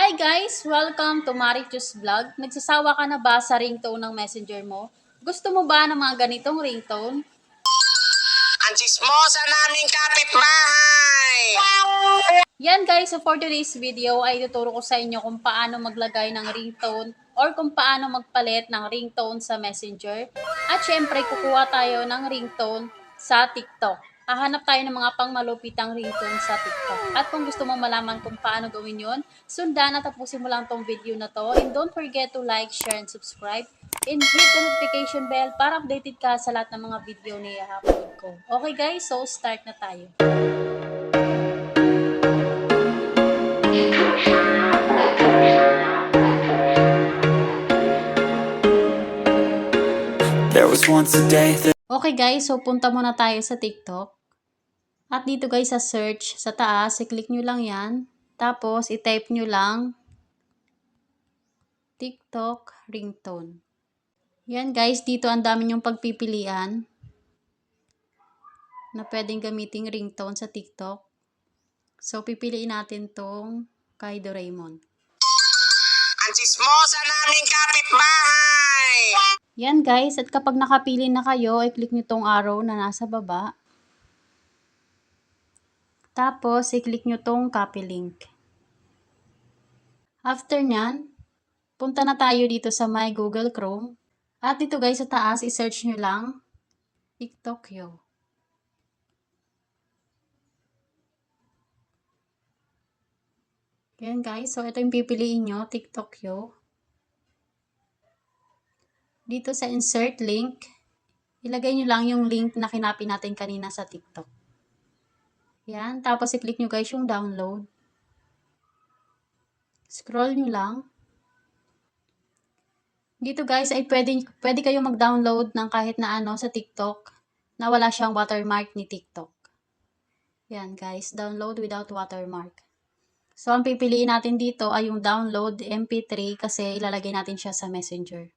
Hi guys! Welcome to Marichus Vlog. Nagsasawa ka na ba sa ringtone ng messenger mo? Gusto mo ba ng mga ganitong ringtone? Ang chismosa naming kapitbahay! Yan guys, so for today's video ay tuturo ko sa inyo kung paano maglagay ng ringtone or kung paano magpalit ng ringtone sa messenger. At syempre, kukuha tayo ng ringtone sa TikTok. Hahanap tayo ng mga pangmalupitang ringtone sa TikTok. At kung gusto mo malaman kung paano gawin yon, sundan at tapusin mo lang tong video na to. And don't forget to like, share, and subscribe. And hit the notification bell para updated ka sa lahat ng mga video na i-upload ko. Okay guys, so start na tayo. There was once a day that Okay guys, so punta muna tayo sa TikTok. At dito guys sa search, sa taas, i-click nyo lang yan. Tapos, i-type nyo lang TikTok ringtone. Yan guys, dito ang dami nyong pagpipilian na pwedeng gamiting ringtone sa TikTok. So, pipiliin natin tong kay Doraemon. Ang chismosa naming kapitbahay! Yan guys, at kapag nakapili na kayo, i-click nyo tong arrow na nasa baba. Tapos, i-click nyo tong copy link. After nyan, punta na tayo dito sa my Google Chrome. At dito guys, sa taas, i-search nyo lang TikTokyo. Yan guys, so ito yung pipiliin nyo, TikTokyo. Dito sa insert link, ilagay nyo lang yung link na kinapi natin kanina sa TikTok. Yan, tapos i-click nyo guys yung download. Scroll nyo lang. Dito guys ay pwede kayo mag-download ng kahit na ano sa TikTok na wala siyang watermark ni TikTok. Yan guys, download without watermark. So ang pipiliin natin dito ay yung download MP3 kasi ilalagay natin siya sa Messenger.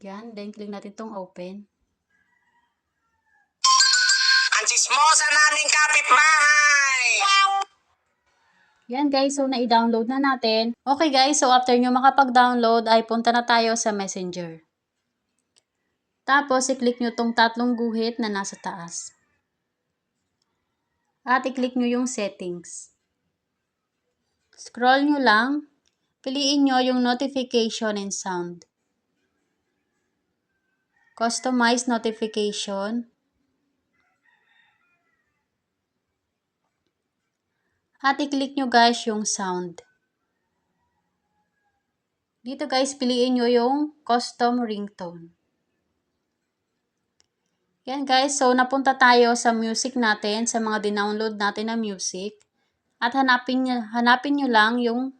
Yan, then click natin tong open. Ang chismosa naming kapitbahay! Yan guys, so na-download na natin. Okay guys, so after nyo makapag-download ay punta na tayo sa Messenger. Tapos i-click nyo tong tatlong guhit na nasa taas. At i-click nyo yung settings. Scroll nyo lang. Piliin nyo yung notification and sound. Customize notification. At i-click nyo guys yung sound. Dito guys, piliin nyo yung custom ringtone. Yan guys, so napunta tayo sa music natin, sa mga dinownload natin na music. At hanapin nyo lang yung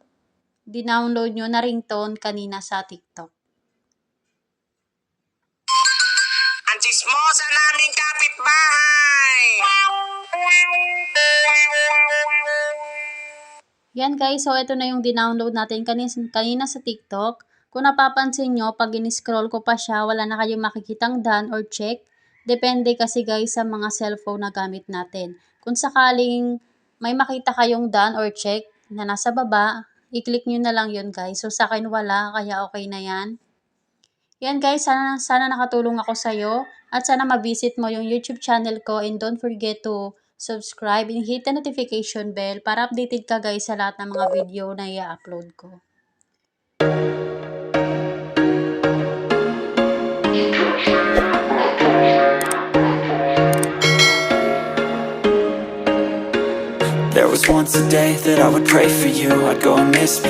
dinownload nyo na ringtone kanina sa TikTok. Ang chismosa naming kapitbahay! Yan guys, so ito na yung dinownload natin kanina sa TikTok. Kung napapansin nyo, pag in-scroll ko pa siya, wala na kayong makikitang done or check. Depende kasi guys sa mga cellphone na gamit natin. Kung sakaling may makita kayong done or check na nasa baba, i-click nyo na lang yun guys. So sa akin wala, kaya okay na yan. Yan guys, sana nakatulong ako sa'yo. At sana ma-visit mo yung YouTube channel ko. And don't forget to subscribe and hit the notification bell para updated ka guys sa lahat ng mga video na i-upload ko. there was once a day that I would pray for you. I'd go and miss me.